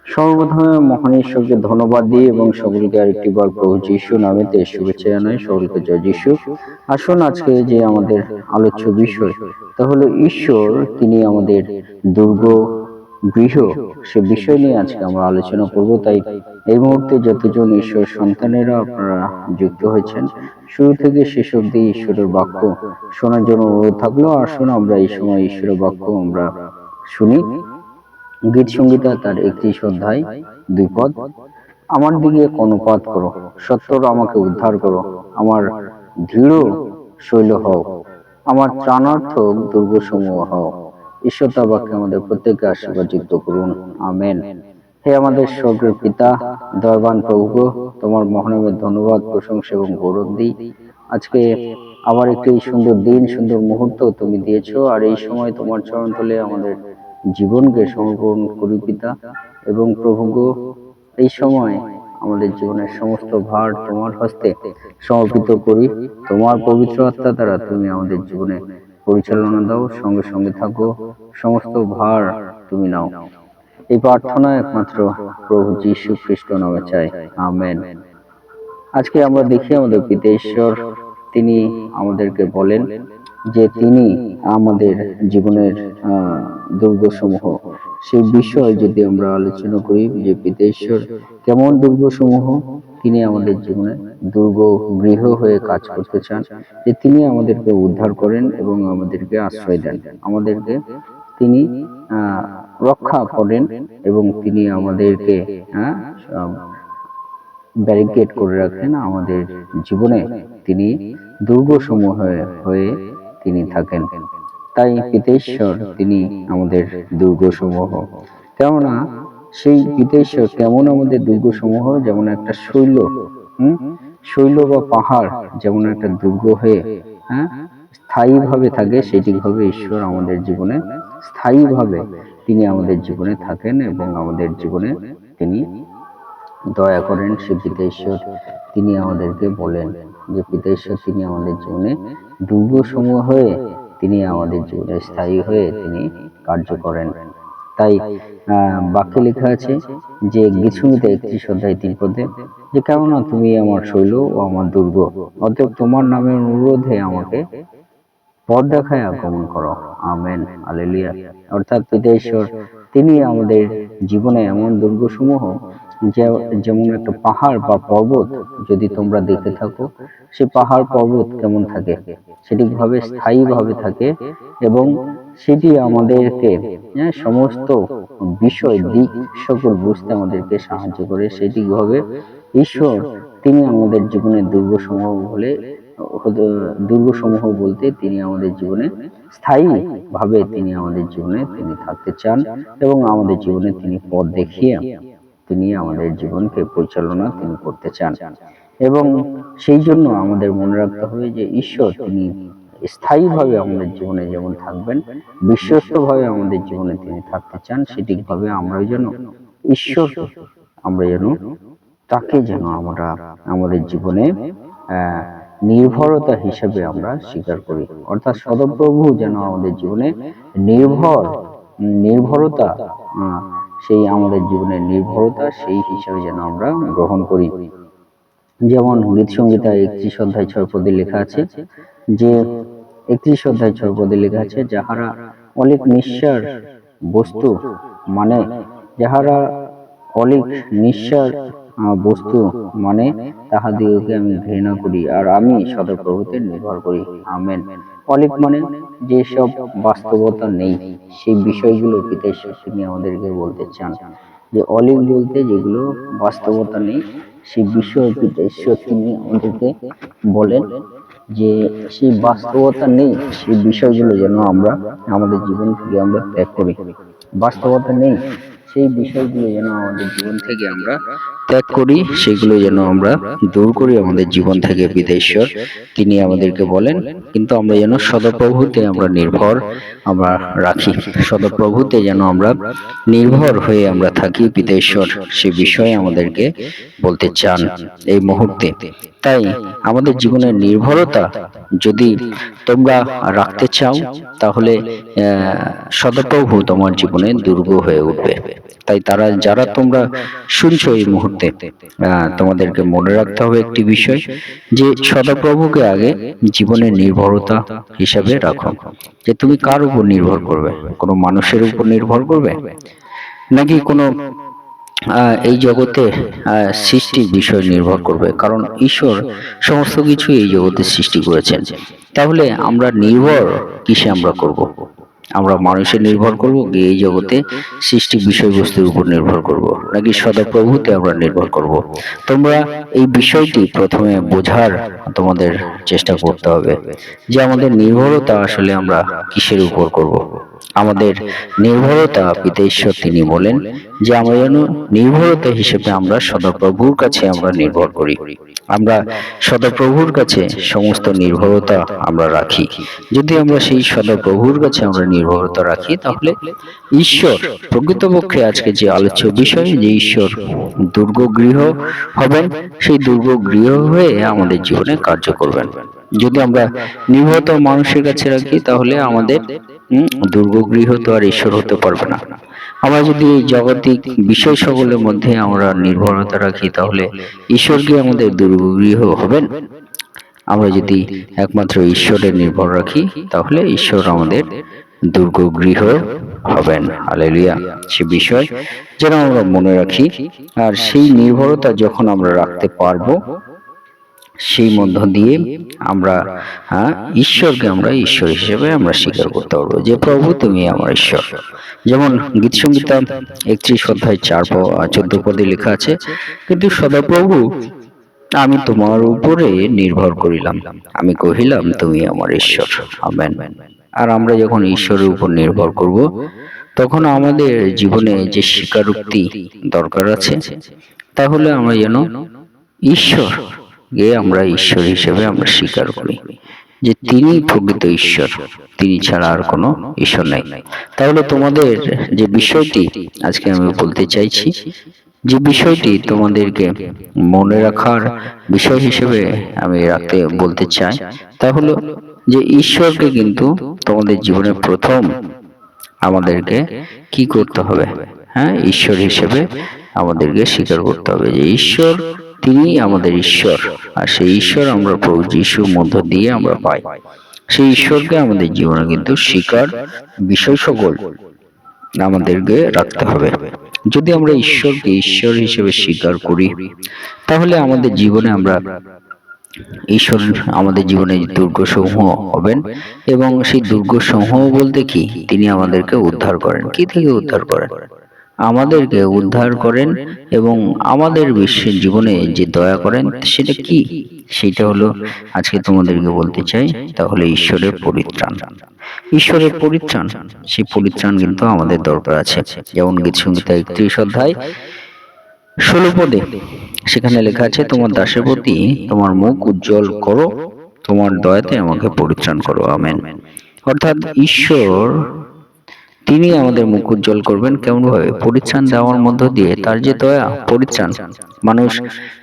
সর্বপ্রথমে মহান ঈশ্বরকে ধন্যবাদ দিই এবং সকলকে আরেকটি বার প্রভু যিশু নামেতে শুভেচ্ছা জানাই। সকলকে জয় যিশু। আসুন আজকে যে আমাদের আলোচ্য বিষয় তা হলো ঈশ্বর, তিনি আমাদের দুর্গ গৃহ, সে বিষয় নিয়ে আজকে আমরা আলোচনা করব। তাই এই মুহূর্তে যতজন ঈশ্বর সন্তানেরা আপনারা যুক্ত হয়েছেন, শুরু থেকে শেষ অবধি ঈশ্বরের বাক্য শোনার জন্য অনুরোধ থাকলো। আসুন আমরা এই সময় ঈশ্বরের বাক্য আমরা শুনি। গীত সংহিতা তার 31 অধ্যায় 2 পদ। আমার দিকে কর্ণপাত করো, সত্তর আমাকে উদ্ধার করো, আমার দৃঢ় শৈল হও, আমার ত্রাণার্থক দুর্গসমূহ হও। ঈশ্বর তার বাক্যে আমাদের প্রত্যেককে আশীর্বাদ যুক্ত করুন, আমেন। হে আমাদের স্বর্গের পিতা, দয়াবান প্রভু, তোমার মহানামের ধন্যবাদ, প্রশংসা এবং গৌরব দিই। আজকে আবার একটি সুন্দর দিন, সুন্দর মুহূর্ত তুমি দিয়েছো, আর এই সময় তোমার চরণ তলে আমাদের জীবনকে সমর্পণ করি পিতা। এবং প্রভু গো, এই সময় আমাদের জীবনের সমস্ত ভার তোমার হস্তে সমর্পিত করি। তোমার পবিত্র আত্মা দ্বারা তুমি আমাদের জীবনে পরিচালনা দাও, সঙ্গে সঙ্গে থাকো, সমস্ত ভার তুমি নাও। এই প্রার্থনা একমাত্র প্রভু যীশু খ্রিস্ট নামে চাই, আমেন। আজকে আমরা দেখি আমাদের পিতা ঈশ্বর, তিনি আমাদেরকে বলেন যে তিনি আমাদের জীবনের দুর্গসমূহ, সেই বিষয় যদি আমরা আলোচনা করি যে পিতা ঈশ্বর কেমন দুর্গসমূহ, তিনি আমাদের জীবনে দুর্গ গৃহ হয়ে কাজ করতে চান, যে তিনি আমাদেরকে উদ্ধার করেন এবং আমাদেরকে আশ্রয় দেন, আমাদেরকে তিনি রক্ষা করেন এবং তিনি আমাদেরকে ব্যারিকেড করে রাখেন আমাদের জীবনে। তিনি দুর্গসমূহ হয়ে তিনি থাকেন। তাই পিতেশ্বর তিনি আমাদের দুর্গসমূহ। কেননা সেই পিতেশ্বর কেমন আমাদের দুর্গসমূহ, যেমন একটা শৈল, শৈল বা পাহাড় যেমন একটা দুর্গ হয়ে স্থায়ীভাবে থাকে, সেটিভাবে ঈশ্বর আমাদের জীবনে স্থায়ীভাবে তিনি আমাদের জীবনে থাকেন এবং আমাদের জীবনে তিনি দয়া করেন। সে পিতেশ্বর তিনি আমাদেরকে বলেন যে পিতেশ্বর তিনি আমাদের জীবনে দুর্গসমূহ হয়ে তিনি আমাদের জীবনে স্থায়ী হয়ে তিনি কার্য করেন। তাই বাক্যে লেখা আছে যে গীত সংহিতা 31 অধ্যায় 3 পদে, যে কেননা তুমি আমার শৈল ও আমার দুর্গ, অতএব তোমার নামের অনুরোধে আমাকে পথ দেখায় আগমন করো, আমেন, হালেলুয়া। অর্থাৎ পিতা ঈশ্বর তিনি আমাদের জীবনে এমন দুর্গসমূহ, যেমন একটা পাহাড় বা পর্বত যদি তোমরা দেখে থাকো, সে পাহাড় পর্বত কেমন থাকে, সেটি ভাবে স্থায়ীভাবে থাকে এবং সেটি আমাদেরকে সমস্ত বিষয় দিক সকল বুঝতে আমাদেরকে সাহায্য করে। সেটি ভাবে ঈশ্বর তিনি আমাদের জীবনে দুর্গসমূহ বলতে তিনি আমাদের জীবনে স্থায়ী ভাবে তিনি আমাদের জীবনে তিনি থাকতে চান এবং আমাদের জীবনে তিনি পথ দেখিয়ে তিনি আমাদের জীবনকে পরিচালনা তিনি করতে চান। এবং সেই জন্য আমাদের মনে রাখতে হবে যে ঈশ্বর তিনি স্থায়ীভাবে আমাদের জীবনে যেমন থাকবেন, বিশ্বস্তভাবে আমাদের জীবনে তিনি থাকতে চান, সেটিভাবে আমরা যেন ঈশ্বর তাকে যেন আমরা আমাদের জীবনে নির্ভরতা হিসেবে আমরা স্বীকার করি। অর্থাৎ সদপ্রভু যেন আমাদের জীবনে নির্ভরতা সেই আমাদের জীবনের নির্ভরতা সেই হিসাবে যেন আমরা গ্রহণ করি। যেমন গীত সংহিতা 31 অধ্যায় 6 পদে লেখা আছে যে 31 অধ্যায় 6 পদে লেখা আছে, যাহারা অলিক নিঃসার বস্তু যাহারা অলিক নিঃসার বস্তু তাহাদিগকে আমি ঘৃণা করি, আর আমি সদপ্রভুতে নির্ভর করি, আমেন। অলিক যেসব বাস্তবতা নেই, সেই বিষয়গুলো পিতা ঈশ্বর তিনি আমাদেরকে বলতে চান, যে অলিক বলতে যেগুলো বাস্তবতা নেই, সেই বিষয় পিতা ঈশ্বর তিনি আমাদেরকে বলেন যে সেই বাস্তবতা নেই, সেই বিষয়গুলো যেন আমরা আমাদের জীবন থেকে আমরা ত্যাগ করি। বাস্তবতা নেই সেই বিষয়গুলো যেন আমাদের জীবন থেকে আমরা ত্যাগ করি, সেগুলো যেন আমরা দূর করি আমাদের জীবন থেকে। পিতা ঈশ্বর তিনি আমাদেরকে বলেন, কিন্তু আমরা যেন সদপ্রভুতে আমরা নির্ভর আমরা রাখি, সদপ্রভুতে যেন আমরা নির্ভর হয়ে আমরা থাকি। পিতা ঈশ্বর সে বিষয়ে আমাদেরকে বলতে চান এই মুহূর্তে। তাই আমাদের জীবনের নির্ভরতা যদি তোমরা রাখতে চাও, তাহলে সদাপ্রভু তোমার জীবনে দুর্গ হয়ে উঠবে। তাই যারা তোমরা শুনছো এই মুহূর্তে, তোমাদেরকে মনে রাখতে হবে একটি বিষয়, যে সদাপ্রভুকে আগে জীবনের নির্ভরতা হিসাবে রাখো। যে তুমি কার উপর নির্ভর করবে? কোনো মানুষের উপর নির্ভর করবে, নাকি কোনো এই জগতে সৃষ্টির বিষয় নির্ভর করবে? কারণ ঈশ্বর সমস্ত কিছু এই জগতে সৃষ্টি করেছেন। তাহলে আমরা নির্ভর কিসে আমরা করব? আমরা মানুষে নির্ভর করব, কি এই জগতে সৃষ্টি বিষয়বস্তুর উপর নির্ভর করব, নাকি সদাপ্রভুতে আমরা নির্ভর করব? তোমরা এই বিষয়টি প্রথমে বোঝার তোমাদের চেষ্টা করতে হবে, যে আমাদের নির্ভরতা আসলে আমরা কিসের উপর করব। আমাদের নির্ভরতা পিতা ঈশ্বর তিনি বলেন যে আমরা যেন নির্ভরতা হিসেবে আমরা সদাপ্রভুর কাছে আমরা নির্ভর করি। আমরা সদাপ্রভুর কাছে সমস্ত নির্ভরতা আমরা রাখি। যদি আমরা সেই সদাপ্রভুর কাছে আমরা নির্ভরতা রাখি, তাহলে ঈশ্বর প্রকৃতপক্ষে আজকে যে আলোচ্য বিষয়, যে ঈশ্বর দুর্গগৃহ হবেন, সেই দুর্গগৃহ হয়ে আমাদের জীবনে কার্য করবেন। যদি আমরা নির্ভরতা মানুষের কাছে রাখি, তাহলে আমাদের দুর্গগৃহ তো আর ঈশ্বর হতে পারবে না। আমরা যদি এই জাগতিক বিষয় সকলের মধ্যে আমরা নির্ভরতা রাখি, তাহলে ঈশ্বর কি আমাদের দুর্গগৃহ হবেন? আমরা যদি একমাত্র ঈশ্বরের নির্ভর রাখি, তাহলে ঈশ্বর আমাদের দুর্গগৃহ হবেন। হালেলুয়া! সে বিষয় যেন আমরা মনে রাখি। আর সেই নির্ভরতা যখন আমরা রাখতে পারবো, সেই মধ্য দিয়ে আমরা ঈশ্বরকে আমরা ঈশ্বর হিসেবে আমরা স্বীকার করতে পারবো, যে প্রভু তুমি আমার ঈশ্বর। যেমন গীত সংহিতা 31 অধ্যায় 14 পদে লেখা আছে, কিন্তু সদাপ্রভু আমি তোমার উপরে নির্ভর করিলাম, আমি কহিলাম তুমি আমার ঈশ্বর। আমেন। আর আমরা যখন ঈশ্বরের উপর নির্ভর করব, তখন আমাদের জীবনে যে স্বীকারোক্তি দরকার আছে, তাহলে আমরা যেন ঈশ্বরকে আমরা ঈশ্বর হিসেবে আমরা স্বীকার করি, যে তিনি প্রকৃত ঈশ্বর, তিনি ছাড়া আর কোনো ঈশ্বর নাই। তাহলে তোমাদের যে বিষয়টি আজকে আমি বলতে চাইছি, যে বিষয়টি তোমাদেরকে মনে রাখার বিষয় হিসেবে আমি বলতে চাই, তা হলো যে ঈশ্বরকে কিন্তু তোমাদের জীবনে প্রথম আমাদেরকে কি করতে হবে? ঈশ্বর হিসেবে আমাদেরকে স্বীকার করতে হবে যে ঈশ্বর তিনি আমাদের ঈশ্বর, আর সেই ঈশ্বর আমরা প্রভু যিশুর মধ্য দিয়ে আমরা পাই। সেই ঈশ্বরকে আমাদের জীবনে কিন্তু স্বীকার বিষয় সকল আমাদেরকে রাখতে হবে। যদি আমরা ঈশ্বরকে ঈশ্বর হিসেবে স্বীকার করি, তাহলে আমাদের জীবনে আমরা ঈশ্বর আমাদের জীবনে দুর্গসমূহ হবেন, এবং সেই দুর্গসমূহ বলতে কি, তিনি আমাদেরকে উদ্ধার করেন। কি থেকে উদ্ধার করেন? আমাদেরকে উদ্ধার করেন, এবং আমাদের বিশ্বের জীবনে যে দয়া করেন, সেটা কি? সেটা হলো আজকে তোমাদেরকে বলতে চাই, তাহলে ঈশ্বরের পরিত্রাণ। ঈশ্বরের পরিত্রাণ, সেই পরিত্রাণ কিন্তু আমাদের দরকার আছে। যেমন গীত সংহিতা 31 অধ্যায় 16 পদে সেখানে লেখা আছে, তোমার দাসের প্রতি তোমার মুখ উজ্জ্বল করো, তোমার দয়াতে আমাকে পরিত্রাণ করো। আমেন। অর্থাৎ ঈশ্বর তিনি আমাদের মুখ উজ্জ্বল করবেন কেমন ভাবে? পরিত্রাণ দেওয়ার মধ্য দিয়ে। তার যে দয়া, পরিত্রাণ, মানুষ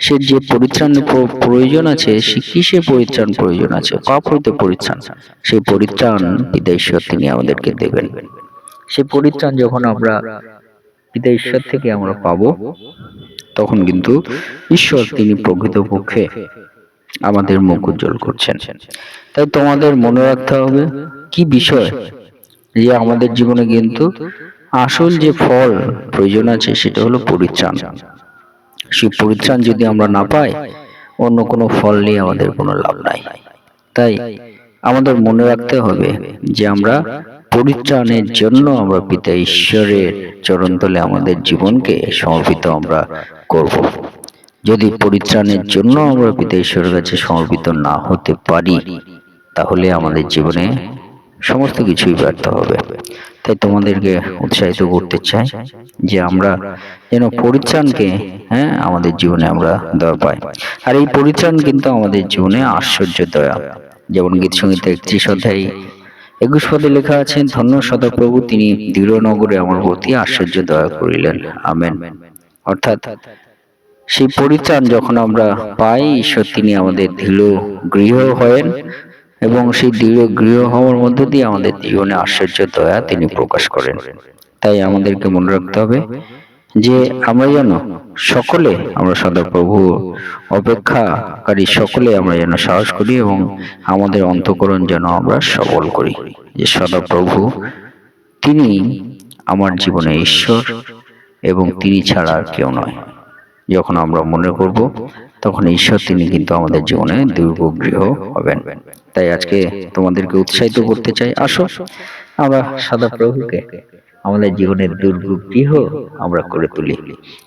সে যে পরিত্রাণের প্রয়োজন আছে, সে কিসে পরিত্রাণ প্রয়োজন আছে? পাপ হইতে পরিত্রাণ। সেই পরিত্রাণ পিতা ঈশ্বর তিনি আমাদেরকে দেবেন। সেই পরিত্রাণ যখন আমরা পিতা ঈশ্বর থেকে আমরা পাবো, তখন কিন্তু ঈশ্বর তিনি প্রকৃতপক্ষে আমাদের মুখ উজ্জ্বল করছেন। তাই তোমাদের মনে রাখতে হবে কি বিষয়, যে আমাদের জীবনে কিন্তু আসল যে ফল প্রয়োজন আছে, সেটা হলো পরিত্রাণ। সেই পরিত্রাণ যদি আমরা না পাই, অন্য কোনো ফল নিয়ে আমাদের কোনো লাভ নাই। তাই আমাদের মনে রাখতে হবে যে আমরা পরিত্রাণের জন্য আমরা পিতা ঈশ্বরের চরণতলে আমাদের জীবনকে সমর্পিত আমরা করব। যদি পরিত্রাণের জন্য আমরা পিতা ঈশ্বরের কাছে সমর্পিত না হতে পারি, তাহলে আমাদের জীবনে সমস্ত কিছুই ব্যর্থ হবে। তাই তোমাদেরকে উৎসাহিত করতে চাই যে আমরা যেন পরিত্রাণকে আমাদের জীবনে আমরা দয়া পাই। আর এই পরিত্রাণ কিন্তু আমাদের জীবনে আশ্চর্য দয়া। যেমন গীত সংহিতা 31 অধ্যায় 21 পদে লেখা আছে, ধন্য সদাপ্রভু, তিনি দৃঢ় নগরে আমার প্রতি আশ্চর্য দয়া করিলেন। আমেন। অর্থাৎ সেই পরিত্রাণ যখন আমরা পাই, ঈশ্বর তিনি আমাদের দৃঢ় গৃহ হয়েন এবং সেই দৃঢ় গৃহ হওয়ার মধ্য দিয়ে আমাদের জীবনে আশ্চর্য দয়া তিনি প্রকাশ করেন। তাই আমাদেরকে মনে রাখতে হবে যে আমরা যেন সকলে, আমরা সদাপ্রভু অপেক্ষাকারী সকলে আমরা যেন সাহস করি এবং আমাদের অন্তঃকরণ যেন আমরা সবল করি যে সদাপ্রভু তিনি আমার জীবনে ঈশ্বর এবং তিনি ছাড়া আর কেউ নয়। যখন আমরা মনে করব তখন ঈশ্বর তিনি কিন্তু আমাদের জীবনে দুর্গগৃহ হবেন। তাই আজকে তোমাদেরকে উৎসাহিত করতে চাই, আসো আমরা সদাপ্রভুকে আমাদের জীবনের দুর্গগৃহ আমরা করে তুলি।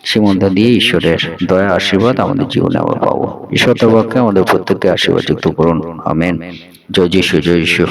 সে মধ্য দিয়ে ঈশ্বরের দয়া আশীর্বাদ আমাদের জীবনে আমরা পাবো। ঈশ্বর তোমাকে আমাদের প্রত্যেককে আশীর্বাদ যুক্ত করুন। আমেন। জয় যিশু, জয় যিশু।